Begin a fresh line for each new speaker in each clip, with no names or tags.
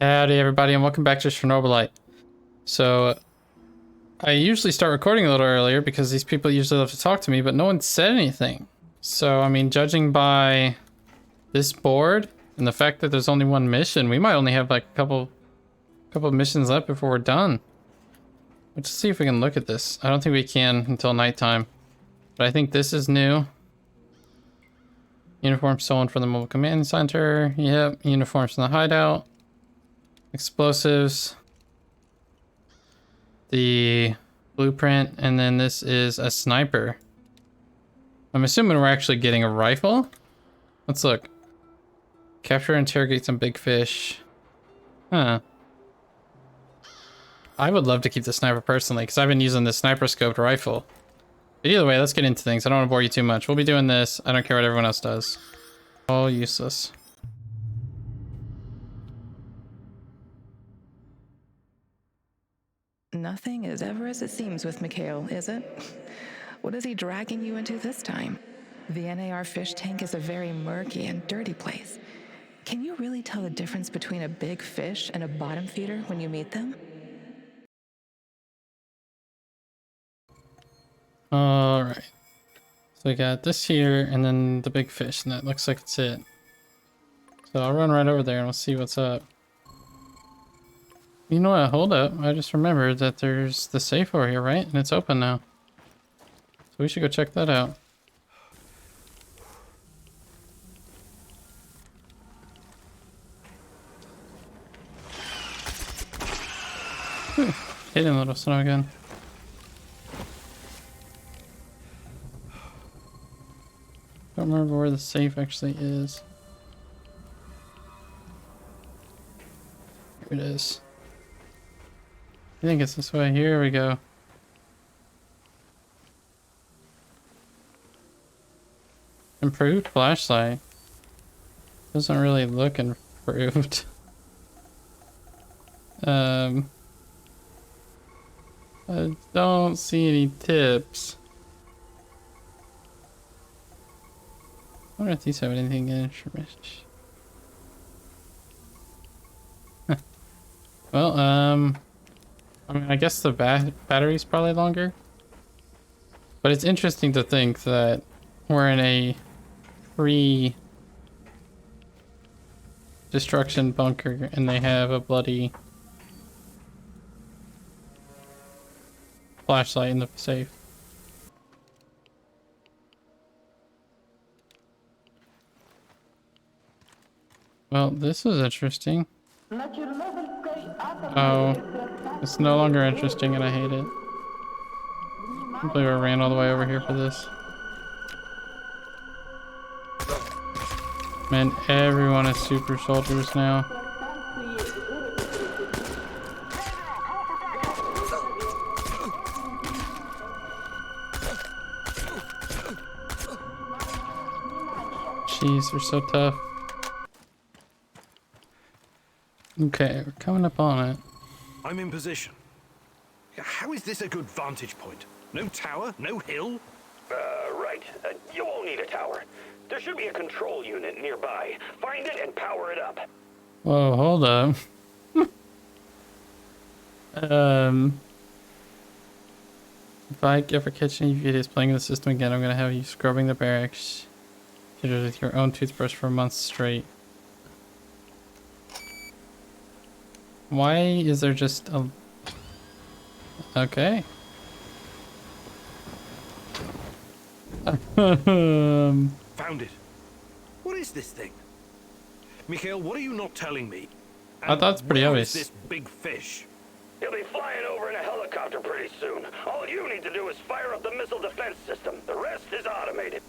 Howdy everybody and welcome back to Chernobylite. So, I usually start recording a little earlier because these people usually love to talk to me, but no one said anything. So, I mean, judging by this board and the fact that there's only one mission, we might only have like a couple of missions left before we're done. Let's see if we can look at this. I don't think we can until nighttime, but I think this is new. Uniform stolen from the mobile command center. Yep, uniforms from the hideout. Explosives, the blueprint, and then this is a sniper. I'm assuming we're actually getting a rifle. Let's look. Capture and interrogate some big fish. Huh. I would love to keep the sniper personally, because I've been using the sniper scoped rifle. But either way, let's get into things. I don't want to bore you too much. We'll be doing this. I don't care what everyone else does. All useless.
Nothing is ever as it seems with Mikhail, is it? What is he dragging you into this time? The NAR fish tank is a very murky and dirty place. Can you really tell the difference between a big fish and a bottom feeder when you meet them?
Alright. So we got this here, and then the big fish, and that looks like it's it. So I'll run right over there and we'll see what's up. You know what? Hold up. I just remembered that there's the safe over here, right? And it's open now. So we should go check that out. Whew. Hidden little snow gun. Don't remember where the safe actually is. Here it is. I think it's this way. Here we go. Improved flashlight. Doesn't really look improved. I don't see any tips. I wonder if these have anything in instruments. Well, I mean, I guess the battery's probably longer. But it's interesting to think that we're in a pre-destruction bunker and they have a bloody flashlight in the safe. Well, this is interesting. Oh, it's no longer interesting and I hate it. I can't believe I ran all the way over here for this. Man, everyone is super soldiers now. Jeez, they're so tough. Okay, we're coming up on it.
I'm in position. How is this a good vantage point? No tower, no hill?
Right. You won't need a tower. There should be a control unit nearby. Find it and power it up.
Whoa, hold up. If I ever catch any videos playing the system again, I'm gonna have you scrubbing the barracks with your own toothbrush for months straight. Why is there just a... Okay.
Found it. What is this thing? Mikhail, what are you not telling me?
I thought it's pretty
where
obvious.
is this big fish?
He'll be flying over in a helicopter pretty soon. All you need to do is fire up the missile defense system. The rest is automated.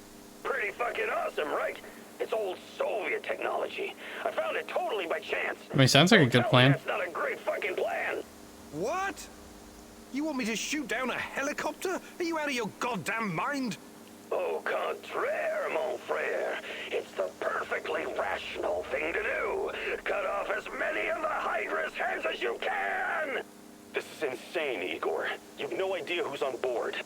Pretty fucking awesome, right? It's old Soviet technology. I found it totally by chance.
I mean, sounds like a good plan.
That's not a great fucking plan.
What? You want me to shoot down a helicopter? Are you out of your goddamn mind?
Au contraire, mon frère. It's the perfectly rational thing to do. Cut off as many of the Hydra's heads as you can! This is insane, Igor. You've no idea who's on board.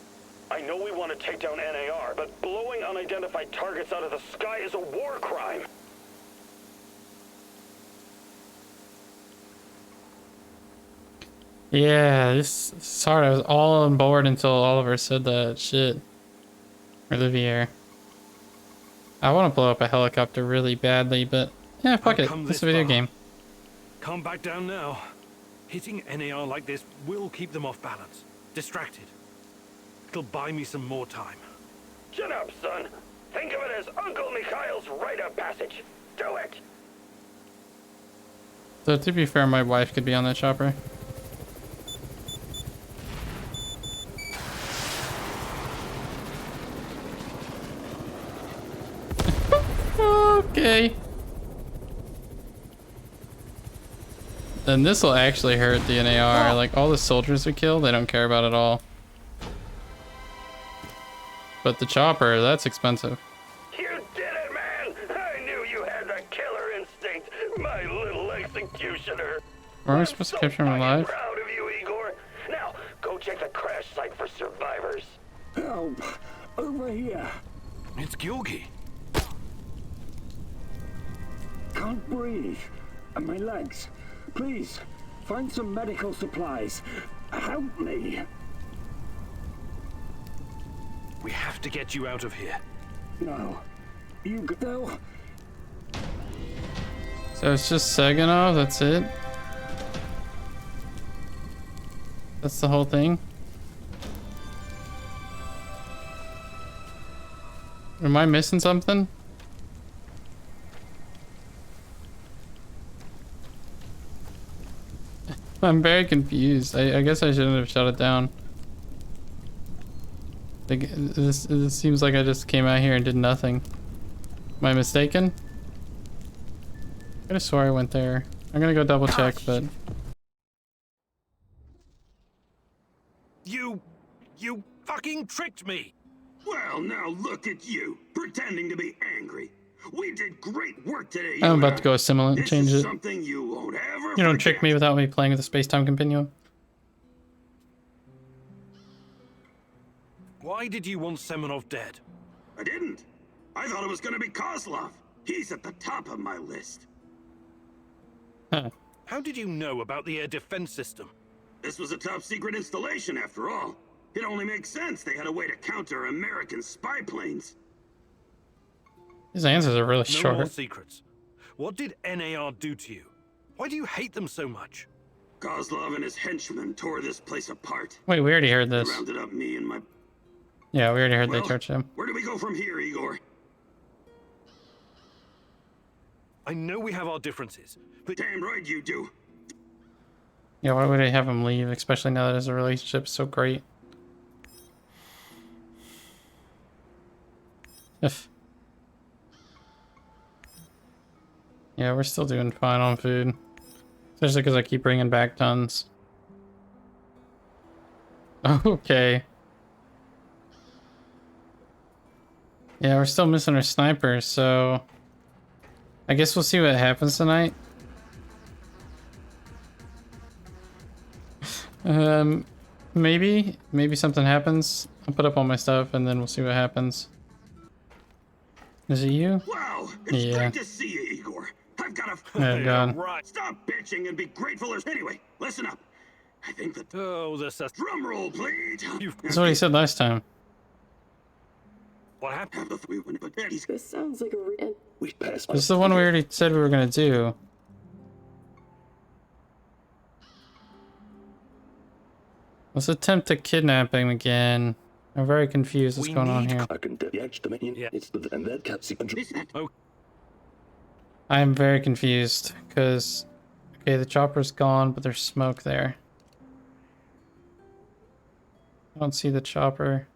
I know we want to take down NAR, but blowing unidentified targets out of the sky is a war crime.
Yeah, this hard. I was all on board until Oliver said that shit. Olivier. I want to blow up a helicopter really badly, but yeah, fuck it. It's a video game.
Can't back down now. Hitting NAR like this will keep them off balance, distracted. It'll buy me some more time.
Chin up, son. Think of it as Uncle Mikhail's rite of passage. Do it!
So to be fair, my wife could be on that chopper. Okay. Then this will actually hurt the NAR. Like all the soldiers we kill, they don't care about at all. But the chopper, that's expensive.
You did it, man! I knew you had the killer instinct, my little executioner.
Were we supposed to capture him alive?
Proud of you, Igor. Now, go check the crash site for survivors.
Help! Over here!
It's Georgi.
Can't breathe. And my legs. Please, find some medical supplies. Help me.
We have to get you out of here.
No. You go.
So it's just Saganov, that's it? That's the whole thing? Am I missing something? I'm very confused. I guess I shouldn't have shut it down. Like, this seems like I just came out here and did nothing. Am I mistaken? I could have swore I went there. I'm gonna go double check, but...
You fucking tricked me!
Well, now look at you, pretending to be angry. We did great work today.
I'm about to go assimilant and
This
change
is
it.
something you won't ever
You don't trick
forget.
me without me playing with the space-time continuum.
Why did you want Semenov dead?
I didn't. I thought it was gonna be Kozlov. He's at the top of my list.
Huh.
How did you know about the air defense system?
This was a top secret installation after all. It only makes sense they had a way to counter American spy planes.
His answers are really
No more
short.
secrets. What did NAR do to you? Why do you hate them so much?
Kozlov and his henchmen tore this place apart.
Wait, we already heard
They
this.
rounded up me and my...
Yeah, we already heard they
Well,
tortured him.
where do we go from here, Igor?
I know we have our differences, but
Damn right you do.
Yeah, why would I have him leave, especially now that his relationship is so great? If. Yeah, we're still doing fine on food. Especially because I keep bringing back tons. Okay. Yeah, we're still missing our sniper, so... I guess we'll see what happens tonight. Maybe something happens. I'll put up all my stuff and then we'll see what happens. Is it you?
Wow, it's
Yeah.
great to see you, Igor. I've got a...
Yeah, God.
right.
Stop bitching and be grateful. Anyway, listen up. I think that...
Oh, the sus.
Drum roll, please.
That's what he said last time.
What happened?
This sounds like a
We passed
This is the one we already said we were gonna do. Let's attempt to kidnapping again. I'm very confused what's
We
going on
need
here.
I can the edge dominion.
Yeah.
It's the and that cat sequence.
Oh,
I'm very confused because, okay, the chopper's gone, but there's smoke there. I don't see the chopper.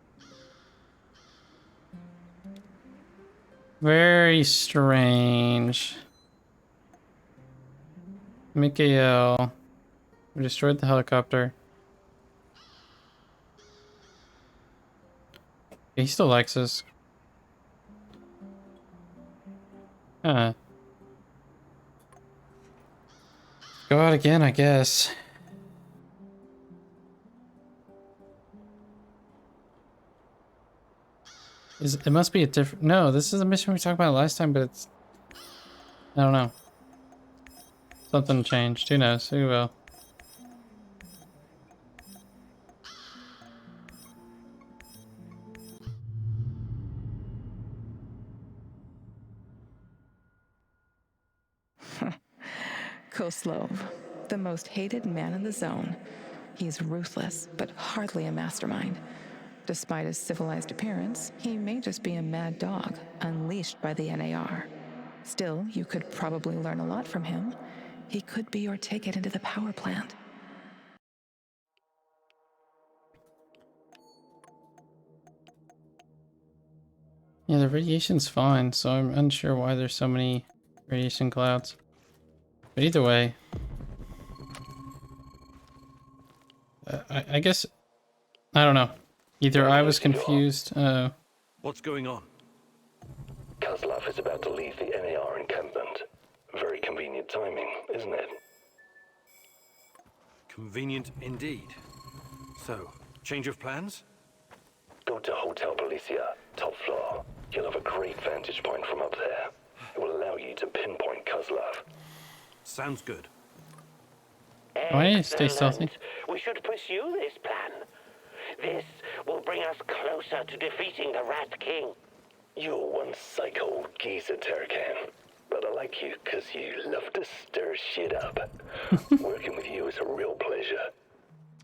Very strange. Mikhail. We destroyed the helicopter. He still likes us. Huh. Go out again, I guess. It must be a different... No, this is a mission we talked about last time, but it's... I don't know. Something changed. Who knows? Who will?
Kozlov, the most hated man in the zone. He's ruthless, but hardly a mastermind. Despite his civilized appearance, he may just be a mad dog, unleashed by the NAR. Still, you could probably learn a lot from him. He could be your ticket into the power plant.
Yeah, the radiation's fine, so I'm unsure why there's so many radiation clouds. But either way, I guess, I don't know. Either I was confused.
What's going on?
Kozlov is about to leave the NAR encampment. Very convenient timing, isn't it?
Convenient indeed. So, change of plans?
Go to Hotel Policia, top floor. You'll have a great vantage point from up there. It will allow you to pinpoint Kozlov.
Sounds good.
Why stay stealthy?
We should pursue this plan. This will bring us closer to defeating the Rat King.
You're one psycho geezer, Turkan. But I like you because you love to stir shit up. Working with you is a real pleasure.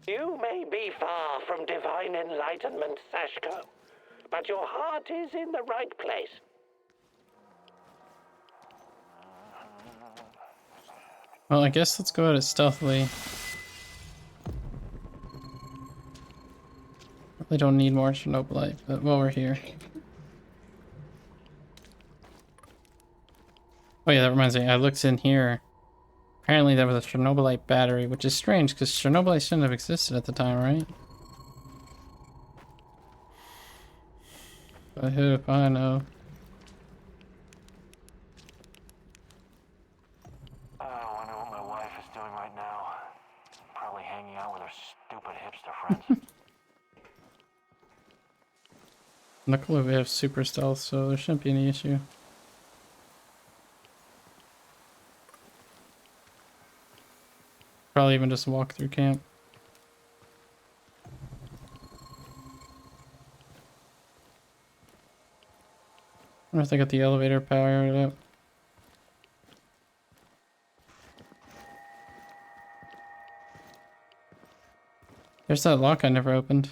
You may be far from divine enlightenment, Sashko, but your heart is in the right place.
Well, I guess let's go at it stealthily. Probably don't need more Chernobylite, but while we're here. Oh yeah, that reminds me, I looked in here. Apparently there was a Chernobylite battery, which is strange because Chernobylite shouldn't have existed at the time, right? But who if I know?
I wonder what my wife is doing right now. Probably hanging out with her stupid hipster friends.
Luckily we have super stealth, so there shouldn't be any issue. Probably even just walk through camp. I wonder if they got the elevator powered up. There's that lock I never opened.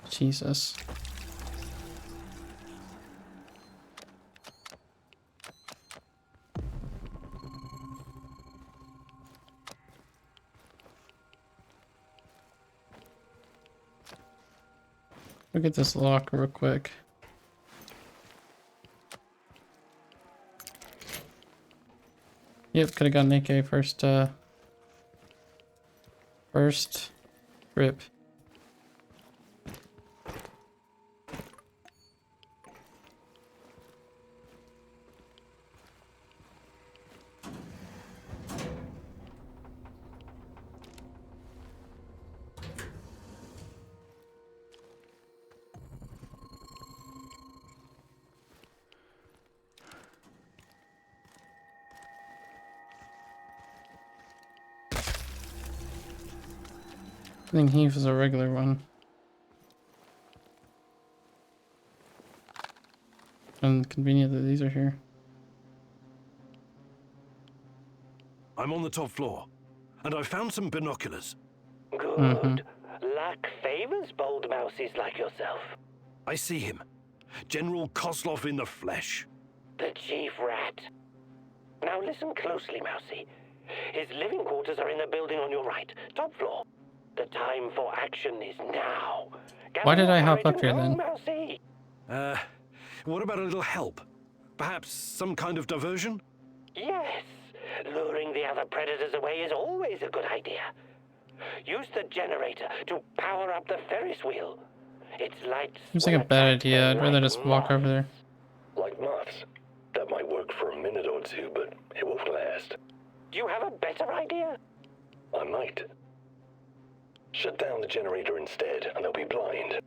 Jesus. Look at this lock real quick. Yep, could have gotten AK first trip. I think Heave is a regular one. And convenient that these are here.
I'm on the top floor, and I found some binoculars.
Good. Luck favors bold mousies like yourself.
I see him. General Kozlov in the flesh.
The chief rat. Now listen closely, Mousy. His living quarters are in the building on your right, top floor. The time for action is now.
Why did I hop up here then?
Mousy.
What about a little help? Perhaps some kind of diversion?
Yes. Luring the other predators away is always a good idea. Use the generator to power up the Ferris wheel. Its lights
Seems like a bad idea. I'd rather just walk over there.
Like moths. That might work for a minute or two, but it won't last.
Do you have a better idea?
I might. Shut down the generator instead, and they'll be blind.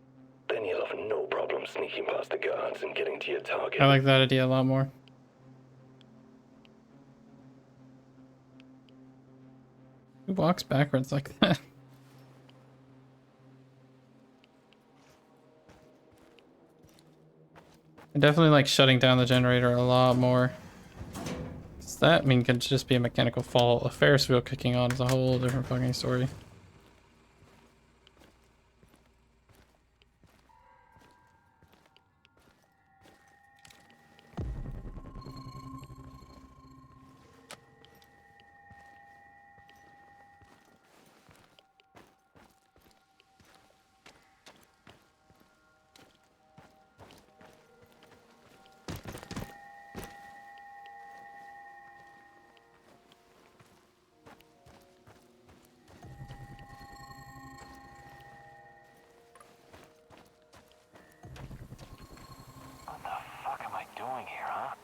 Then you'll have no problem sneaking past the guards and getting to your target.
I like that idea a lot more. Who walks backwards like that? I definitely like shutting down the generator a lot more. That, I mean, could just be a mechanical fault. A Ferris wheel kicking on is a whole different fucking story.
What the fuck am I doing here, huh?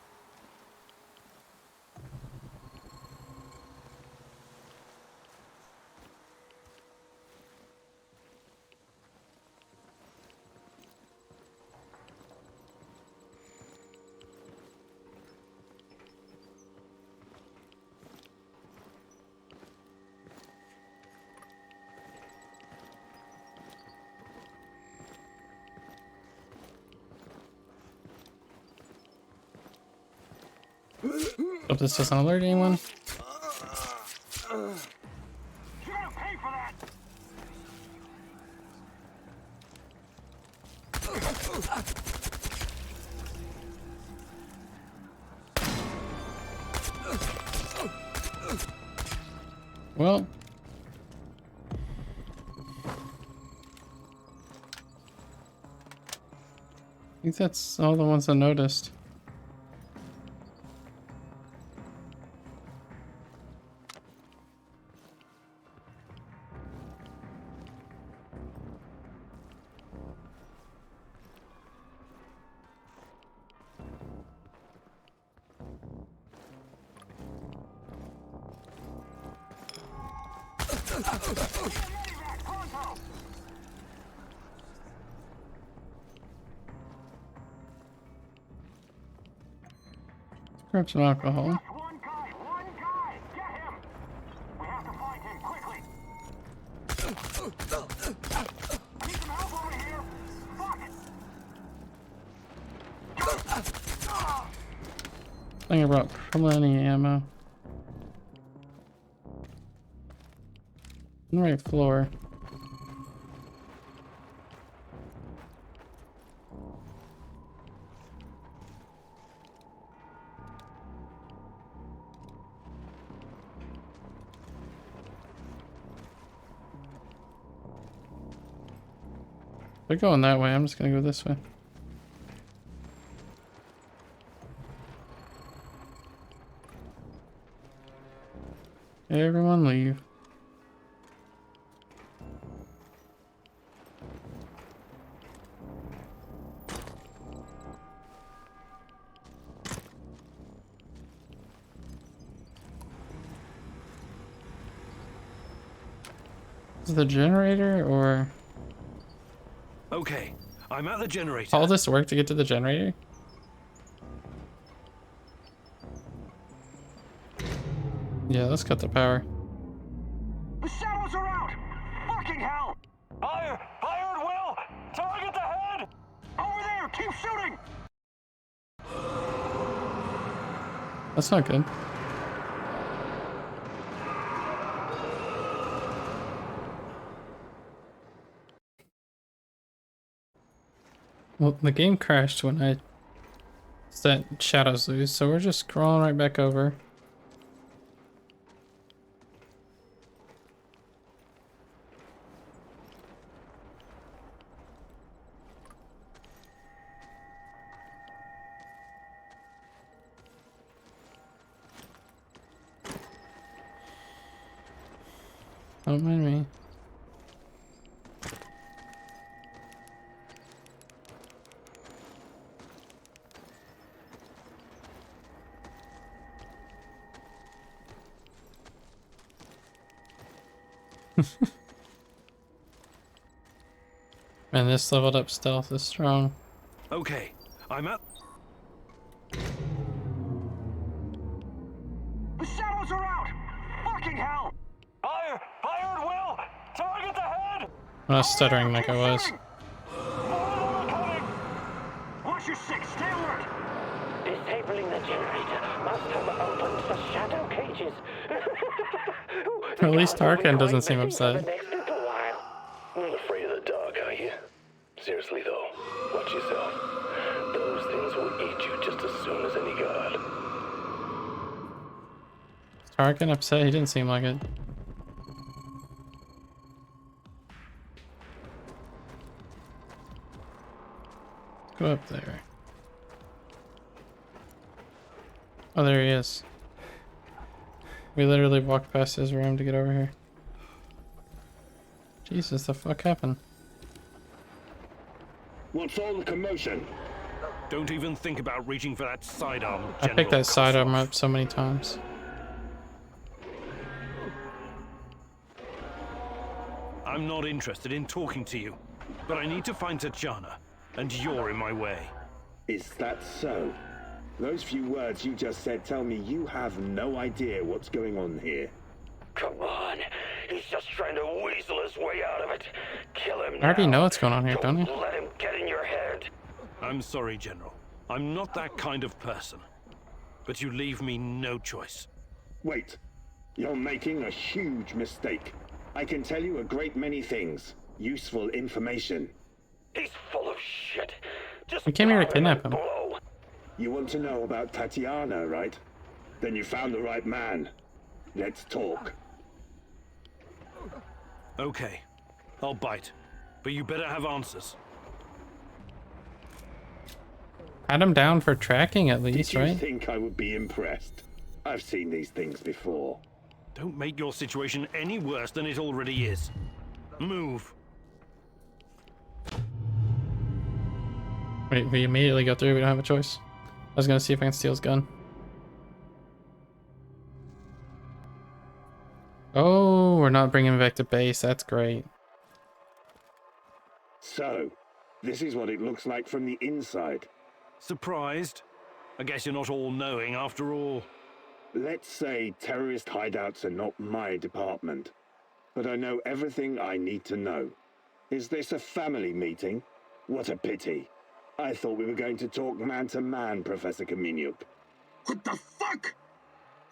Hope this doesn't alert anyone.
You're gonna pay for that!
Well. I think that's all the ones I noticed. Grab some alcohol.
One guy! Get him! We have to find him, quickly! Need some help over here! Fuck it!
I think I brought plenty of ammo. On the right floor. They're going that way. I'm just gonna go this way. Everyone leave. Is the generator or
Okay, I'm at the generator.
all this work to get to the generator? Yeah, let's cut the power.
The shadows are out! Fucking hell! Fire! Fire at will! Target the head! Over there! Keep shooting!
That's not good. Well, the game crashed when I set shadows loose, so we're just crawling right back over. Don't mind me. Man, this leveled up stealth is strong.
Okay, I'm at...
The shadows are out! Fucking hell! Fire! Fire at will! Target the head!
I'm not stuttering like I was.
More coming! Watch
Sector 6, stay alert!
Disabling the generator must have opened the shadow cages.
At least Tarkin doesn't seem upset.
Not afraid of the dark, are you? Seriously though, watch yourself. Those things will eat you just as soon as any guard.
Is Tarkin upset? He didn't seem like it. Let's go up there. Oh, there he is. We literally walked past his room to get over here. Jesus, the fuck happened?
What's all the commotion?
Don't even think about reaching for that sidearm,
I picked that sidearm up so many times.
I'm not interested in talking to you, but I need to find Tatjana, and you're in my way.
Is that so? Those few words you just said tell me you have no idea what's going on here.
Come on, he's just trying to weasel his way out of it. Kill him now.
I already know what's going on here, don't I?
Don't let him get in your head.
I'm sorry, General. I'm not that kind of person. But you leave me no choice.
Wait, you're making a huge mistake. I can tell you a great many things. Useful information.
He's full of shit. Just
We came here to
blow
kidnap him.
blow.
You want to know about Tatiana, right? Then you found the right man. Let's talk.
Okay, I'll bite. But you better have answers.
Had him down for tracking at least,
Did you
right?
think I would be impressed? I've seen these things before.
Don't make your situation any worse than it already is. Move.
Wait, we immediately go through. We don't have a choice. I was gonna see if I can steal his gun. Oh, we're not bringing him back to base. That's great.
So, this is what it looks like from the inside.
Surprised? I guess you're not all-knowing after all.
Let's say terrorist hideouts are not my department, but I know everything I need to know. Is this a family meeting? What a pity. I thought we were going to talk man-to-man, Professor Kaminyuk.
What the fuck?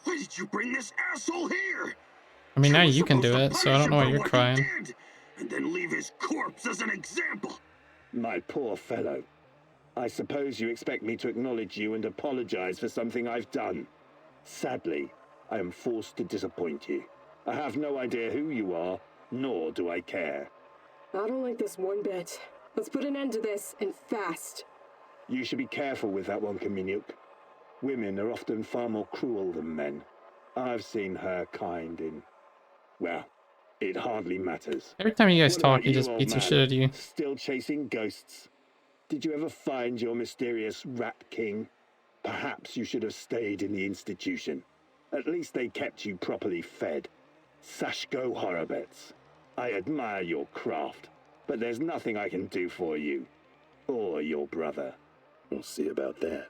Why did you bring this asshole here?
I mean, now
were
you can do
supposed to
it, so I don't know why
punish him
you're
for what he
crying.
did, and then leave his corpse as an example.
My poor fellow. I suppose you expect me to acknowledge you and apologize for something I've done. Sadly, I am forced to disappoint you. I have no idea who you are, nor do I care.
I don't like this one bit. Let's put an end to this, and fast.
You should be careful with that one, Kaminyuk. Women are often far more cruel than men. I've seen her kind in... well, it hardly matters.
Every time you guys
What
talk,
about
he just
you,
beats the
old
shit out of you.
Still chasing ghosts? Did you ever find your mysterious Rat King? Perhaps you should have stayed in the institution. At least they kept you properly fed. Sashko Horobets. I admire your craft, but there's nothing I can do for you. Or your brother. We'll see about that.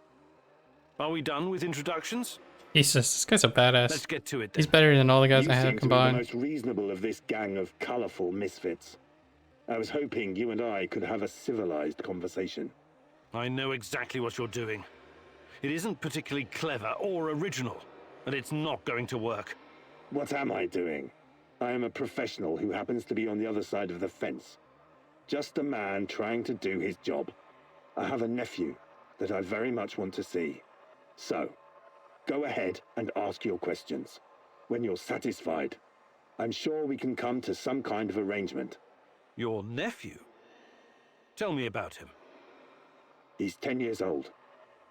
Are we done with introductions?
Jesus, this guy's a badass.
Let's get to it then.
He's better than all the guys
You
I have
seem to be the
combined.
most reasonable of this gang of colorful misfits. I was hoping you and I could have a civilized conversation.
I know exactly what you're doing. It isn't particularly clever or original, and it's not going to work.
What am I doing? I am a professional who happens to be on the other side of the fence. Just a man trying to do his job. I have a nephew that I very much want to see. So, go ahead and ask your questions. When you're satisfied, I'm sure we can come to some kind of arrangement.
Your nephew? Tell me about him.
He's 10 years old.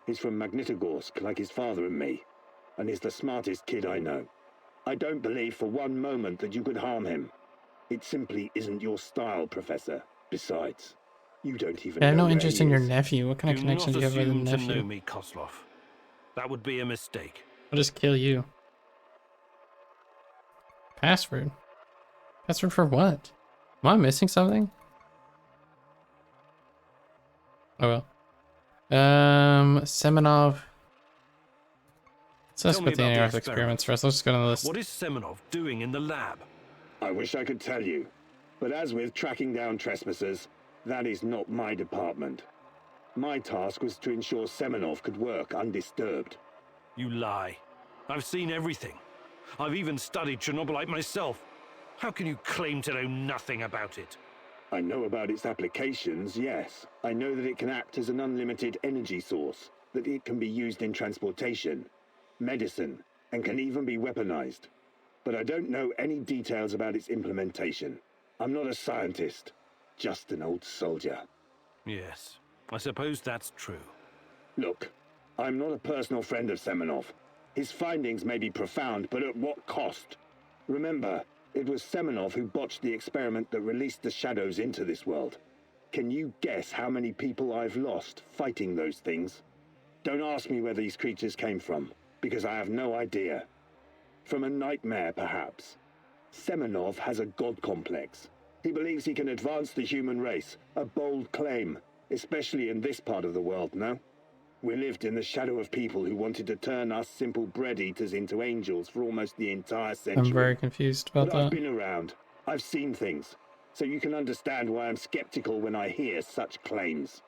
He's from Magnitogorsk, like his father and me, and he's the smartest kid I know. I don't believe for one moment that you could harm him. It simply isn't your style, Professor. Besides, you don't even
I have
know
no
where
interest
he
in your
is.
nephew. What kind of
Do
connection
not
do you have with a
assume to know
nephew?
me, Kozlov. That would be a mistake.
I'll just kill you. Password? Password for what? Am I missing something? Oh well. Semenov. So let's
Tell me
put the
about the
NRF experiments first. Let's just go on the list.
What is Semenov doing in the lab?
I wish I could tell you, but as with tracking down trespassers, that is not my department. My task was to ensure Semenov could work undisturbed.
You lie. I've seen everything. I've even studied Chernobylite myself. How can you claim to know nothing about it?
I know about its applications, yes. I know that it can act as an unlimited energy source, that it can be used in transportation, medicine, and can even be weaponized. But I don't know any details about its implementation. I'm not a scientist, just an old soldier.
Yes, I suppose that's true.
Look, I'm not a personal friend of Semenov. His findings may be profound, but at what cost? Remember, it was Semenov who botched the experiment that released the shadows into this world. Can you guess how many people I've lost fighting those things? Don't ask me where these creatures came from, because I have no idea. From a nightmare, perhaps. Semenov has a god complex. He believes he can advance the human race, a bold claim, especially in this part of the world, no? We lived in the shadow of people who wanted to turn us simple bread eaters into angels for almost the entire century.
I'm very confused about
But I've
that.
been around. I've seen things. So you can understand why I'm skeptical when I hear such claims.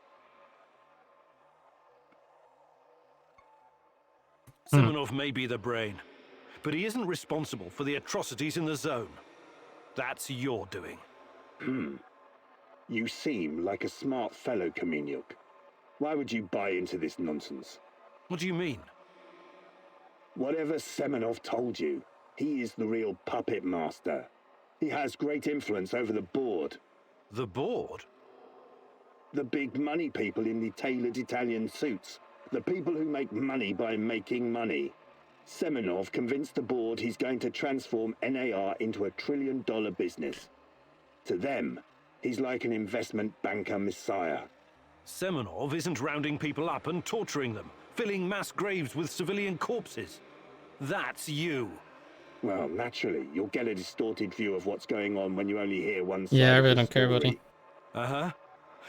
Semenov may be the brain, but he isn't responsible for the atrocities in the zone. That's your doing.
You seem like a smart fellow, Kamenyuk. Why would you buy into this nonsense?
What do you mean?
Whatever Semenov told you, he is the real puppet master. He has great influence over the board.
The board?
The big money people in the tailored Italian suits. The people who make money by making money. Semenov convinced the board he's going to transform NAR into a $1 trillion business. To them, he's like an investment banker messiah.
Semenov isn't rounding people up and torturing them, filling mass graves with civilian corpses. That's you.
Well, naturally, you'll get a distorted view of what's going on when you only hear one side.
Yeah, I
of
really
the
don't care, buddy.
story.
Uh-huh.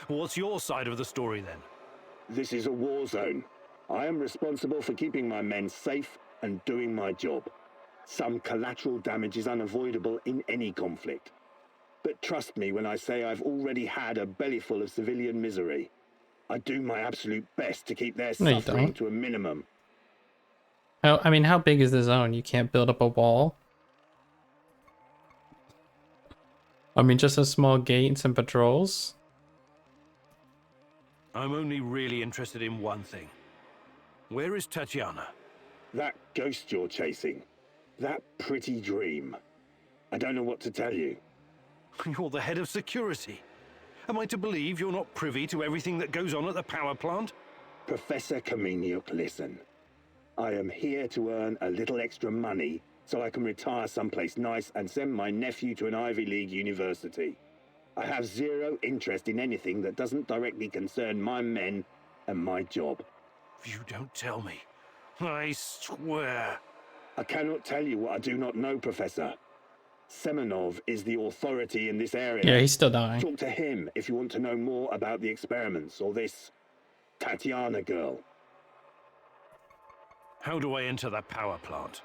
What's your side of the story, then?
This is a war zone. I am responsible for keeping my men safe and doing my job. Some collateral damage is unavoidable in any conflict. But trust me when I say I've already had a bellyful of civilian misery. I do my absolute best to keep their
No, you
suffering
don't.
to a minimum.
How big is the zone? You can't build up a wall? I mean, just a small gate and some patrols?
I'm only really interested in one thing. Where is Tatiana?
That ghost you're chasing. That pretty dream. I don't know what to tell you.
You're the head of security. Am I to believe you're not privy to everything that goes on at the power plant?
Professor Kamenyuk, listen. I am here to earn a little extra money so I can retire someplace nice and send my nephew to an Ivy League university. I have zero interest in anything that doesn't directly concern my men and my job.
You don't tell me. I swear.
I cannot tell you what I do not know, Professor. Semenov is the authority in this area.
Yeah, he's still dying.
Talk to him if you want to know more about the experiments or this Tatiana girl.
How do I enter the power plant?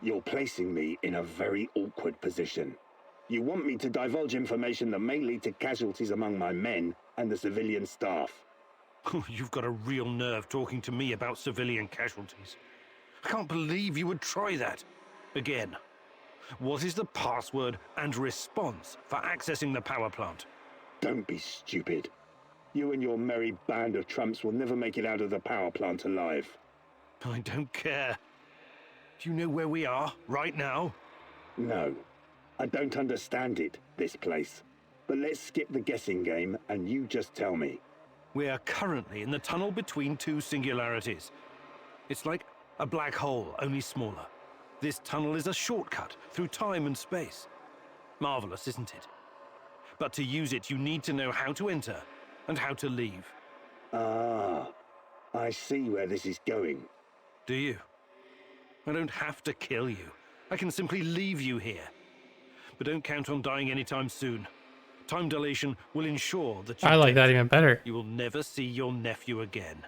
You're placing me in a very awkward position. You want me to divulge information that may lead to casualties among my men and the civilian staff.
You've got a real nerve talking to me about civilian casualties. I can't believe you would try that. Again. What is the password and response for accessing the power plant?
Don't be stupid. You and your merry band of trumps will never make it out of the power plant alive.
I don't care. Do you know where we are right now?
No. I don't understand it, this place. But let's skip the guessing game and you just tell me.
We are currently in the tunnel between two singularities. It's like a black hole, only smaller. This tunnel is a shortcut through time and space. Marvelous, isn't it? But to use it, you need to know how to enter and how to leave.
Ah, I see where this is going.
Do you? I don't have to kill you. I can simply leave you here. But don't count on dying anytime soon. Time dilation will ensure that
I like that even better.
you will never see your nephew again.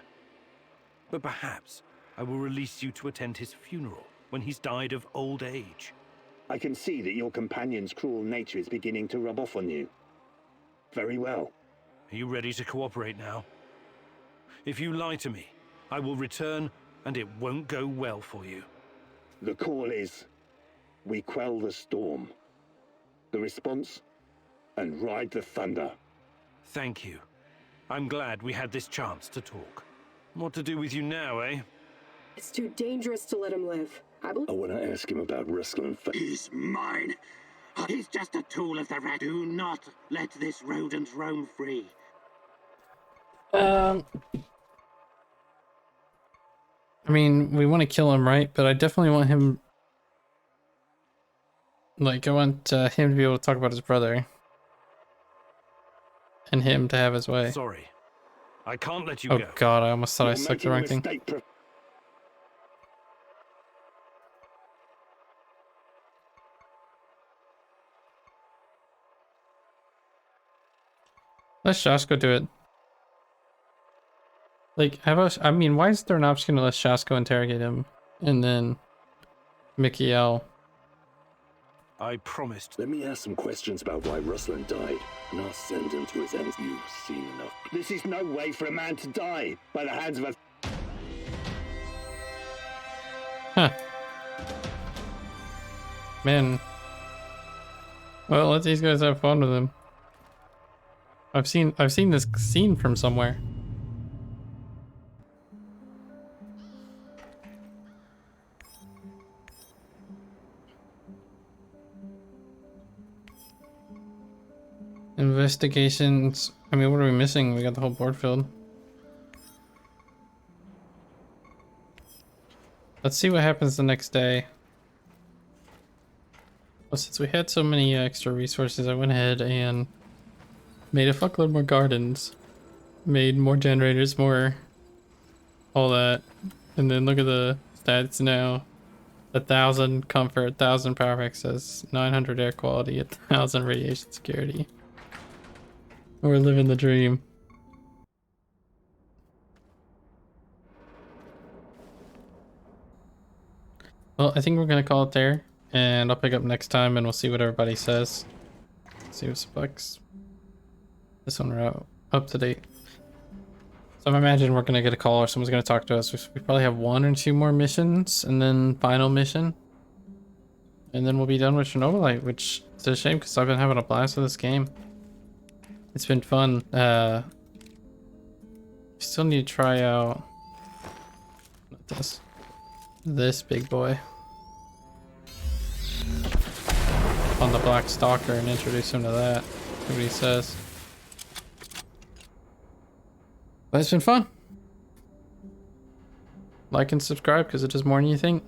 But perhaps I will release you to attend his funeral when he's died of old age.
I can see that your companion's cruel nature is beginning to rub off on you. Very well.
Are you ready to cooperate now? If you lie to me, I will return, and it won't go well for you.
The call is, we quell the storm. The response, and ride the thunder.
Thank you. I'm glad we had this chance to talk. What to do with you now, eh?
It's too dangerous to let him live. I
want to ask him about wrestling.
He's mine. He's just a tool of the rat. Do not let this rodent roam free.
I mean, we want to kill him, right? But I definitely want him... Like, I want him to be able to talk about his brother. And him to have his way.
Sorry. I can't let you
Oh
go.
god, I almost thought I stuck the wrong thing. Let Shasko do it. Like, I mean, why is there an option to let Shasko interrogate him? And then... Mikhail.
I promised.
Let me ask some questions about why Ruslan died, and I'll send him to his end. You've seen enough. This is no way for a man to die by the hands of a...
Huh. Man. Well, let these guys have fun with him. I've seen this scene from somewhere. Investigations. I mean, what are we missing? We got the whole board filled. Let's see what happens the next day. Well, since we had so many extra resources, I went ahead and made a fuckload more gardens. Made more generators, more all that. And then look at the stats now. 1,000 comfort, 1,000 power access, 900 air quality, 1,000 radiation security. We're living the dream. Well, I think we're gonna call it there, and I'll pick up next time and we'll see what everybody says. See what's bugs. This one we're up to date. So I imagine we're gonna get a call or someone's gonna talk to us. We probably have 1 or 2 more missions and then final mission. And then we'll be done with Chernobylite, which is a shame because I've been having a blast with this game. It's been fun. Still need to try out not this big boy on the Black Stalker and introduce him to that. See what he says. But it's been fun. Like and subscribe because it does more than you think.